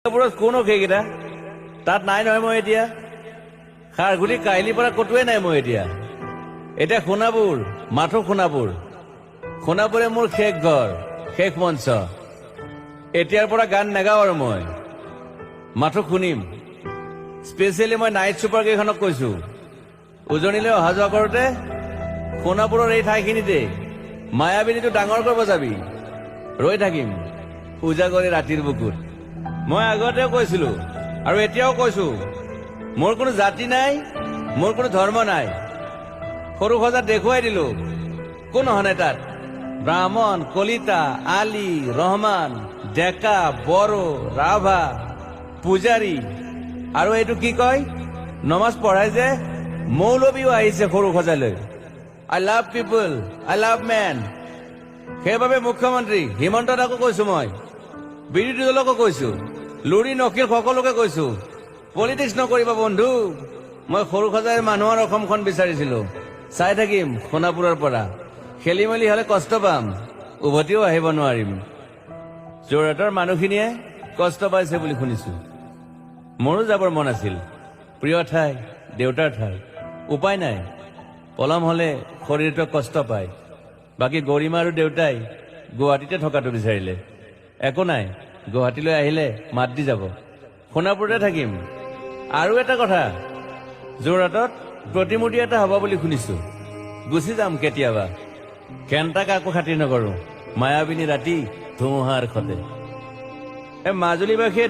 কোন সেইকেইটা তাত নাই নহয় মই এতিয়া খাৰঘুলি কাহিলীৰ পৰা কতোৱে নাই মই এতিয়া সোণাপুৰ মাথো সোণাপুৰে মোৰ শেষ ঘৰ শেষ মঞ্চ এতিয়াৰ পৰা গান নাগাওঁ আৰু মই মাথো শুনিম স্পেচিয়েলি মই নাইট ছুপাৰ কেইখনক কৈছো উজনিলৈ অহা যোৱা কৰোঁতে সোণাপুৰৰ এই ঠাইখিনিতে মায়াবিনীটো ডাঙৰ কৰিব যাবি ৰৈ থাকিম উজাগৰে ৰাতিৰ বুকুত মই আগতেও কৈছিলো আৰু এতিয়াও কৈছো মোৰ কোনো জাতি নাই মোৰ কোনো ধৰ্ম নাই সৰু সজাত দেখুৱাই দিলো কোন হনে তাত ব্ৰাহ্মণ কলিতা আলী ৰহমান ডেকা বড়ো ৰাভা পূজাৰী আৰু এইটো কি কয় নমাজ পঢ়াই যে মৌলবীও আহিছে সৰু সজালৈ I love people I love man সেইবাবে মুখ্যমন্ত্ৰী হিমন্ত দাকো কৈছো মই বিৰোধী দলকো কৈছো লুৰি নকিৰ সকলোকে কৈছো পলিটিক্স নকৰিবা বন্ধু মই সৰু সজাই মানুহৰ অসমখন বিচাৰিছিলো চাই থাকিম সোণাপুৰৰ পৰা খেলি মেলি হলে কষ্ট পাম উভতিও আহিব নোৱাৰিম যোৰহাটৰ মানুহখিনিয়ে কষ্ট পাইছে বুলি শুনিছো মোৰো যাবৰ মন আছিল প্ৰিয় ঠাই দেউতাৰ ঠাই উপায় নাই পলম হলে শৰীৰটো কষ্ট পায় বাকী গৰিমা আৰু দেউতাই গুৱাহাটীতে থকাটো বিচাৰিলে একো নাই গুৱাহাটীলৈ আহিলে মাত দি যাব সোণাপুৰতে থাকিম আৰু এটা কথা যোৰহাটত প্ৰতিমূৰ্তি এটা হ'ব বুলি শুনিছো গুচি যাম কেতিয়াবা কেণ্টাক আকৌ খাতিৰ নকৰো মায়াবিনী ৰাতি ধুমুহাৰ খতে মাজুলীবাসীয়ে